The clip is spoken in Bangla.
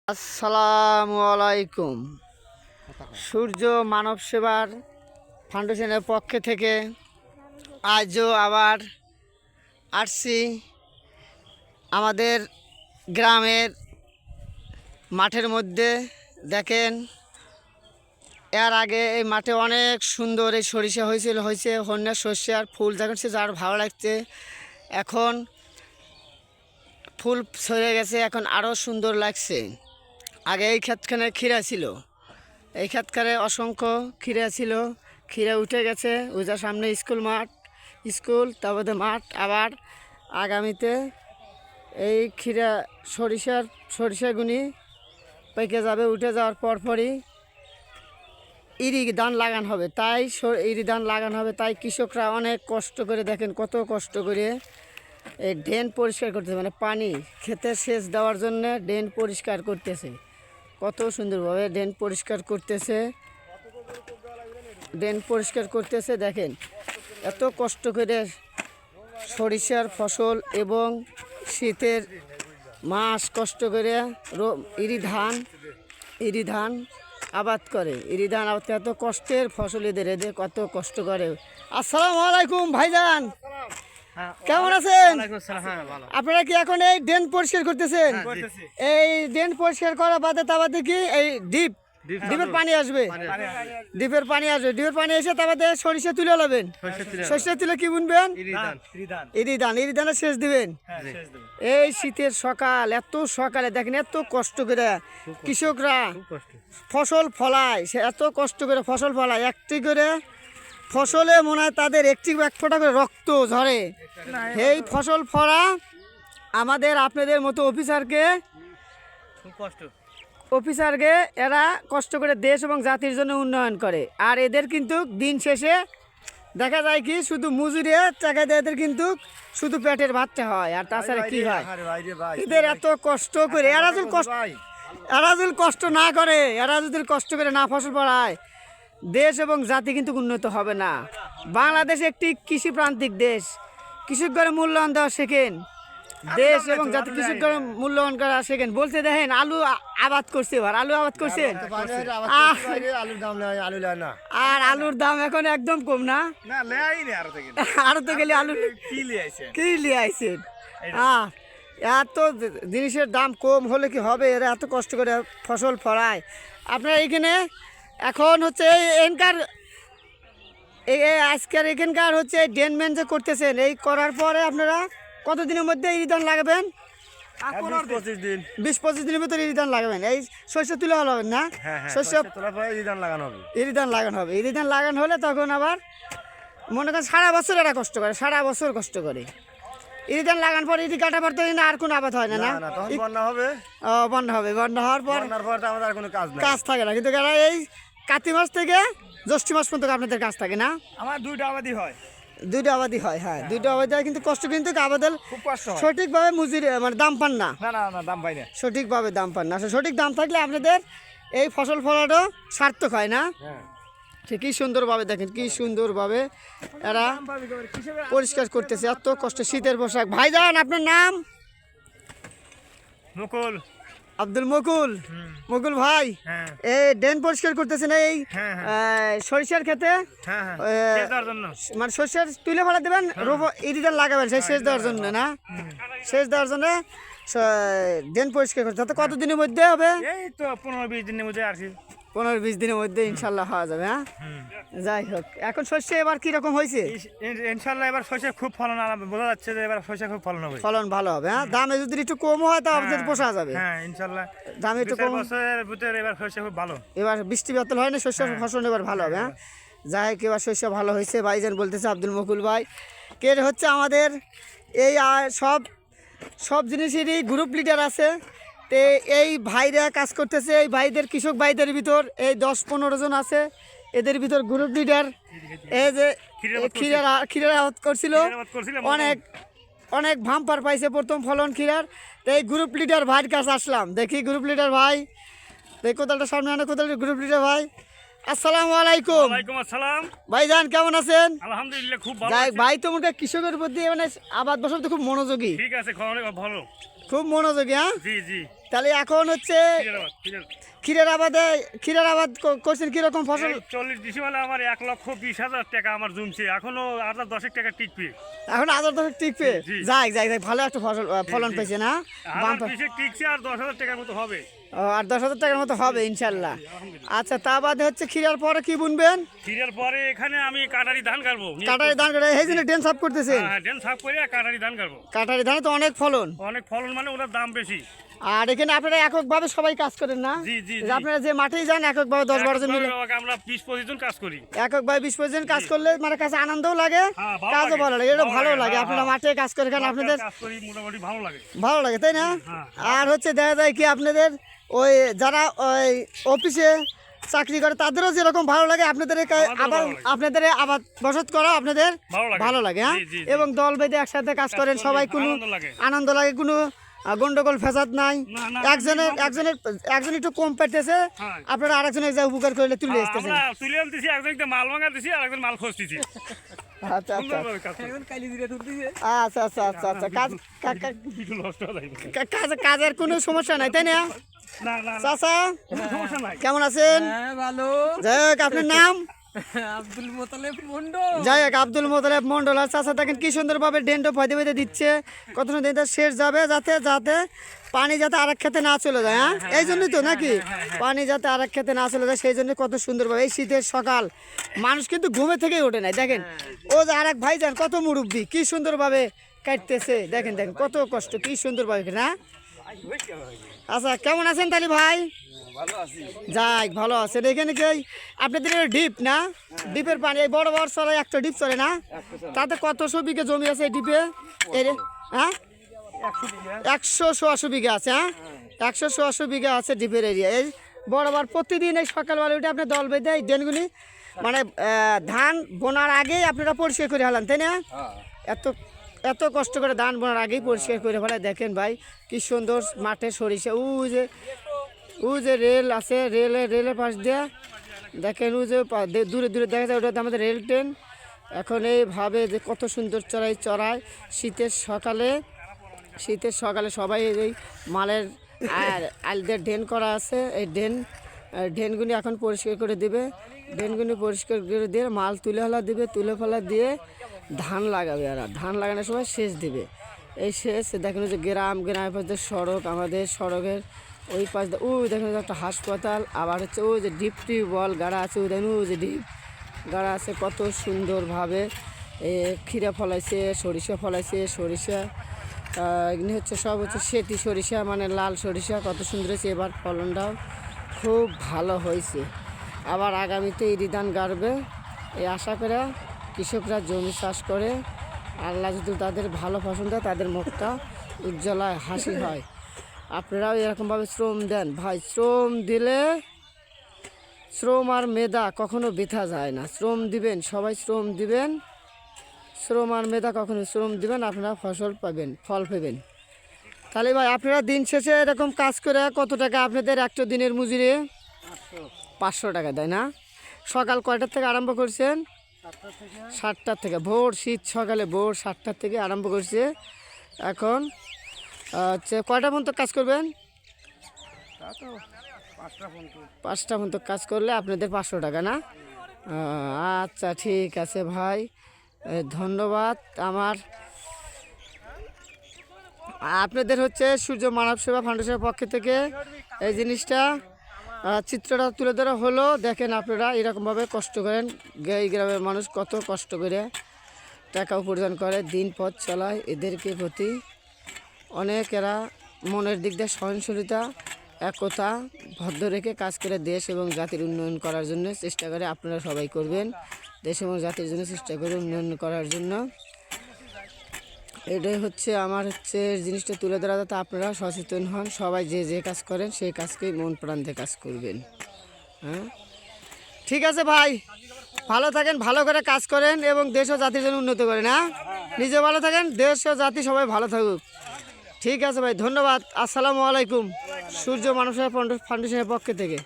আসসালামু আলাইকুম। সূর্য মানব সেবার ফাউন্ডেশনের পক্ষ থেকে আজও আবার আসছি আমাদের গ্রামের মাঠের মধ্যে। দেখেন, এর আগে এই মাঠে অনেক সুন্দর এই সরিষা হয়েছে হন্যের শস্য আর ফুল দেখেন, সে যার ভালো লাগছে। এখন ফুল ছড়ে গেছে, এখন আরও সুন্দর লাগছে। আগে এই ক্ষেতখানে ক্ষীরা ছিল, এই ক্ষেতখানে অসংখ্য ক্ষীরা ছিল, ক্ষীরা উঠে গেছে। ওই যা সামনে স্কুল তারপরে মাঠ। আবার আগামীতে এই ক্ষীরা সরিষাগুনি পেকে যাবে, উঠে যাওয়ার পরপরই ইরি ধান লাগানো হবে। ইরি ধান লাগানো হবে, তাই কৃষকরা অনেক কষ্ট করে, দেখেন কত কষ্ট করে এই ড্রেন পরিষ্কার করতেছে, মানে পানি খেতে সেচ দেওয়ার জন্য ড্রেন পরিষ্কার করতেছে। কত সুন্দরভাবে ড্রেন পরিষ্কার করতেছে দেখেন, এত কষ্ট করে সরিষার ফসল এবং শীতের মাস কষ্ট করে ইরি ধান আবাদ করে। এত কষ্টের ফসল এদের কত কষ্ট করে। আসসালামু আলাইকুম ভাইজান, কেমন আছেন? আপনারা কি এখন এই ড্রেন পরিষ্কার করতেছেন? এই ড্রেন পরিষ্কার করা বাদে কি এই ডিপের পানি আসবে, ডিপের পানি এসে তারপরে সরিষা তুলে নেবেন। সরিষা তুলে কি বুনবেন? ইরি ধানের সেচ দিবেন। এই শীতের সকাল, এত সকালে দেখেন এত কষ্ট করে কৃষকরা ফসল ফলায়, সে এত কষ্ট করে ফসল ফলায়। একটি করে ফসলে মনে হয় তাদের এক ফোঁটা করে রক্ত ঝরে। এই ফসল ফলা আমাদের আপনাদের মতো অফিসারকে এরা কষ্ট করে দেশ এবং জাতির জন্য উন্নয়ন করে। আর এদের কিন্তু দিন শেষে দেখা যায় কি শুধু মজুরি টাকা দিয়ে এদের কিন্তু শুধু পেটের ভাতটা হয়, আর তাছাড়া কি হয়? এদের এত কষ্ট করে এরা যদি কষ্ট না করে, এরা যদি কষ্ট করে না ফসল ফলায়, দেশ এবং জাতি কিন্তু উন্নত হবে না। বাংলাদেশ একটি কৃষিপ্রান্তিক দেশ। কৃষকগণের মূল্যায়ন দেওয়া শেখেন, দেশ এবং জাতি কৃষকগণের মূল্যায়ন করা শেখেন। বলতে দেখেন আলু আবাদ করছে, এবার আলু আবাদ করছেন, আর আলুর দাম এখন একদম কম না? আরো তো গেলে আলু কি লিয়ে আইছেন? এত জিনিসের দাম কম হলে কি হবে? এরা এত কষ্ট করে ফসল ফলায়। আপনারা এইখানে এখন হচ্ছে আজকের এখানকার হচ্ছে ড্রেন ম্যান যে করতেছেন, এই করার পরে আপনারা কতদিনের মধ্যে ইরি ধান লাগাবেন? 20-25 দিনের ভিতরে ইরি ধান লাগাবেন। এই শস্য তুলে হবেন না? শস্য ইরি ধান লাগানো হবে। ইরি ধান লাগানো হলে তখন আবার মনে করেন সারা বছর এরা কষ্ট করে, ইরি ধান লাগানোর পর ইরি কাটা পর তো আর কোনো আবাদ হয় না। বন্যা হওয়ার পর কাজ থাকে না। কিন্তু এই কার্তিক মাস থেকে জ্যৈষ্ঠ মাস পর্যন্ত আপনাদের কাজ থাকে না? আমার দুইটা আবাদি হয়। হ্যাঁ, দুইটা আবাদি হয়, কিন্তু কষ্ট কিন্তু আবাদের সঠিকভাবে মজুরি মানে দাম পান না। দাম পাই না, সঠিকভাবে দাম পান না। সঠিক দাম থাকলে আপনাদের এই ফসল ফলানো সার্থক হয় না। কি সুন্দরভাবে দেখেন, কি সুন্দরভাবে এরা পরিষ্কার করতেছে, এত কষ্ট শীতের পোশাক। ভাইজান আপনার নাম? মুকুল, আব্দুল মুকুল ভাই, এই ড্রেন পরিষ্কার করতেছেন এই সরিষার ক্ষেতে, মানে সরিষার তুলে ফেলা দেবেন, ইরি ধান লাগাবেন সেই সেচ দেওয়ার জন্য না? সেচ দেওয়ার জন্য ড্রেন পরিষ্কার করতে তাতে কতদিনের মধ্যে হবে? এই তো 15-20 দিনের মধ্যে আসি। 15-20 দিনের মধ্যে ইনশাল্লাহ হওয়া যাবে। হ্যাঁ, যাই হোক, এখন শস্য এবার কিরকম হয়েছে? ইনশাল্লাহ এবার শস্য খুব ফলন, বোঝা যাচ্ছে যে এবার শস্য খুব ফলন হবে। ফলন ভালো হবে। হ্যাঁ, দামে যদি একটু কম হয় তা আপনাদের পোষা যাবে। হ্যাঁ, ইনশাল্লাহ দামে একটু কম, বছরের ভিতরে এবার শস্য খুব ভালো। এবার বৃষ্টি বাদল হয় না, শস্য ফসল এবার ভালো হবে। হ্যাঁ, যাই হোক, এবার শস্য ভালো হয়েছে। ভাইজান বলতেছে আব্দুল মুকুল ভাই কে হচ্ছে আমাদের এই সব জিনিসেরই গ্রুপ লিডার আছে। তো এই ভাইরা কাজ করতেছে, এই ভাইদের কৃষক ভাইদের ভিতর এই 10-15 জন আছে, এদের ভিতর গ্রুপ লিডার। এই যে ক্ষীরার আবাদ করছিল, অনেক ভাম্পার পাইছে প্রথম ফলন ক্ষীরার। তো এই গ্রুপ লিডার ভাইয়ের কাছে আসলাম, দেখি গ্রুপ লিডার ভাই, দেখি কোথালটা সামনে আনে, কোথালটা গ্রুপ লিডার ভাই। আসসালামু আলাইকুম। ওয়ালাইকুম আসসালাম। ভাইজান কেমন আছেন? আলহামদুলিল্লাহ খুব ভালো। ভাই তো মনে কৃষকের প্রতি মানে আবাদ বছর তো খুব মনোযোগী। ঠিক আছে, ভালো, খুব মনোযোগী। হ্যাঁ, জি। তাহলে এখন হচ্ছে ক্ষীরের আবাদ করছেন কিরকম ফসল? 40 ডিসেম্বরে আমার 1,20,000 টাকা আমার জমছে, এখনো 10 টাকা টিকবে। এখন 10 টিকবে। জি। যাই ভালো একটা ফলন পেয়েছে না? আমার পিছে টিকছে আর 10,000 টাকার মতো হবে। ও, আর 10,000 টাকার মতো হবে ইনশাল্লাহ। আচ্ছা, তা বাদে হচ্ছে ক্ষীরের পরে কি বুনবেন? ক্ষীরের পরে এখানে আমি কাটারি ধান কাটবো। কাটারি ধান কাটা, এই জন্য ড্রেন সাফ করতেছেন? হ্যাঁ, ড্রেন সাফ করে কাটারি ধান কাটবো। কাটারি ধানে তো অনেক ফলন। অনেক ফলন মানে ওনার দাম বেশি। আর এখানে আপনারা এককভাবে সবাই কাজ করেন না? জি, জি, যে আপনারা যে মাঠেই যান এককভাবে 10-12 জন মিলে? আমরা 20-25 জন কাজ করি। এককভাবে 20-25 জন কাজ করলে মানে কাছে আনন্দও লাগে, হ্যাঁ, ভালো কাজও লাগে। ভালো লাগে, এটা ভালো লাগে। হ্যাঁ, আপনারা হ্যাঁ। মাঠে কাজ করে খান, আপনাদের কাজ করি মোটামুটি ভালো লাগে। ভালো লাগে, তাই না? হ্যাঁ। আর হচ্ছে দেখা যায় কি আপনাদের ওই যারা ওই অফিসে চাকরি করে তাদেরও যেরকম ভালো লাগে, আপনাদের আমাদেরও আবার ভালো লাগে। আপনাদের আবাদ বসত করা আপনাদের ভালো লাগে, হ্যাঁ? জি, জি, জি। এবং দল বেঁধে একসাথে কাজ করেন, করি, সবাই কোনো আনন্দ লাগে। আনন্দ লাগে, কোনো গন্ডগোল ফেসাদ নাই। না, না, একজন একটু কম পেতেছে, হ্যাঁ। আপনারা আরেকজনের যা উপকার করলে তুলে আসতেছেন। আমরা তুলে আনতেছি, একজনকে মাল ভাঙা দিছি আর একজন মাল খসতেছি। আচ্ছা আচ্ছা সুন্দরভাবে কাজ করি। আচ্ছা কিছু নষ্ট হয় না। কাজের কোনো সমস্যা নাই, তাই না? না, না, না, চাচা কোনো সমস্যা নাই। কেমন আছেন? হ্যাঁ ভালো। যাই হোক, আপনার নাম? আব্দুল মোতালেব মন্ডল। যাই হোক, আব্দুল মোতালেব মন্ডল। আর চাচা দেখেন কি সুন্দরভাবে ডেন্টো ফয়দে ফয়দে দিচ্ছে, কত সুন্দর দিন শেষ যাবে, যাতে যাতে পানি যাতে আরেক খেতে না চলে যায়, হ্যাঁ? এই জন্যই তো নাকি পানি যাতে আরেক খেতে না চলে যায়, সেই জন্য কত সুন্দরভাবে এই শীতের সকাল মানুষ কিন্তু ঘুমে থেকেই ওঠে নাই। দেখেন ও যে আরেক ভাই যান কত মুরব্বী, কি সুন্দরভাবে কাটতেছে, দেখেন কত কষ্ট, কি সুন্দরভাবে না? আচ্ছা, কেমন আছেন তালি ভাই? যাই ভালো আছেন। এখানে কি আপনাদের ডিপ না? ডিপের পানি এই বড় বড় চলে, একটা ডিপ চলে না? তাতে কতশো বিঘা জমি আছে এই ডিপে? হ্যাঁ, 100-150 বিঘা আছে, হ্যাঁ? 100-150 বিঘা আছে ডিপের এরিয়া। এই বড় বড় প্রতিদিন এই সকালবেলা উঠে আপনি দল বেঁধে এই ড্রেনগুলি মানে ধান বোনার আগেই আপনারা পরিষ্কার করে ফেলান, তাই না? এত কষ্ট করে ধান বোনার আগেই পরিষ্কার করে ফেলায়। দেখেন ভাই কি সুন্দর মাঠে সরিষা, ও যে রেল আছে, রেলের পাশ দিয়ে দেখেন ও যে দূরে দেখা যায়, ওটাতে আমাদের রেল ট্রেন। এখন এইভাবে যে কত সুন্দর চড়ায় শীতের সকালে সবাই এই মালের আলদের ড্রেন করা আছে, এই ড্রেনগুলি এখন পরিষ্কার করে দিবে। ড্রেনগুলি পরিষ্কার করে দিয়ে মাল তুলে ফেলা দিয়ে ধান লাগাবে। আর ধান লাগানোর সময় সেচ দিবে। এই সেচ দেখেন যে গ্রামের পাশে সড়ক, আমাদের সড়কের ওই পাশ দিয়ে ওই দেখেন একটা হাসপাতাল, আবার হচ্ছে ওই যে ডিপ টিউবওয়েল গাড়া আছে, ওই দেখেন ওই যে ডিপ গাড়া আছে, কত সুন্দরভাবে ক্ষীরা ফলাইছে, সরিষা ফলাইছে। সরিষা এগুলি হচ্ছে সব হচ্ছে সেতি সরিষা, মানে লাল সরিষা, কত সুন্দর হয়েছে। এবার ফলনটাও খুব ভালো হয়েছে। আবার আগামীতে ইরি ধান গাড়বে এই আশা করে কৃষকরা জমি চাষ করে। আল্লাহ যদি তাদের ভালো ফসল দেয়, তাদের মুখটা উজ্জ্বলায় হাসি হয়। আপনারাও এরকমভাবে শ্রম দেন ভাই, শ্রম দিলে শ্রম আর মেধা কখনো বৃথা যায় না। শ্রম দিবেন, সবাই শ্রম দিবেন, শ্রম আর মেধা কখনো শ্রম দিবেন, আপনারা ফল পাবেন। তাহলে ভাই আপনারা দিন শেষে এরকম কাজ করে কত টাকা আপনাদের একটা দিনের মজুরি? 500 টাকা দেয় না? সকাল কয়টার থেকে আরম্ভ করছেন? 7টার থেকে, ভোর শীত সকালে ভোর 7টার থেকে আরম্ভ করছে। এখন হচ্ছে কয়টা পর্যন্ত কাজ করবেন? 5টা পর্যন্ত কাজ করলে আপনাদের 500 টাকা না? আচ্ছা ঠিক আছে ভাই, ধন্যবাদ। আপনাদের হচ্ছে সূর্য মানব সেবা ফাউন্ডেশনের পক্ষ থেকে এই জিনিসটা চিত্রটা তুলে ধরা হলো। দেখেন আপনারা এরকমভাবে কষ্ট করেন, এই গ্রামের মানুষ কত কষ্ট করে টাকা উপার্জন করে, দিন পথ চলায়। এদেরকে প্রতি অনেক এরা মনের দিক দিয়ে সহনশীলতা, একতা, ভদ্র রেখে কাজ করে দেশ এবং জাতির উন্নয়ন করার জন্য চেষ্টা করে। আপনারা সবাই করবেন, দেশ এবং জাতির জন্য চেষ্টা করে উন্নয়ন করার জন্য। এটাই হচ্ছে আমার জিনিসটা তুলে ধরা, যাতে আপনারা সচেতন হন। সবাই যে কাজ করেন সেই কাজকেই মন প্রাণ দিয়ে কাজ করবেন, হ্যাঁ? ঠিক আছে ভাই, ভালো থাকেন, ভালো করে কাজ করেন এবং দেশ ও জাতির জন্য উন্নত করেন, হ্যাঁ? নিজে ভালো থাকেন, দেশ ও জাতি সবাই ভালো থাকুক। ঠিক আছে ভাই, ধন্যবাদ। আসসালামু আলাইকুম, সূর্য মানব সেবা ফাউন্ডেশনের পক্ষ থেকে।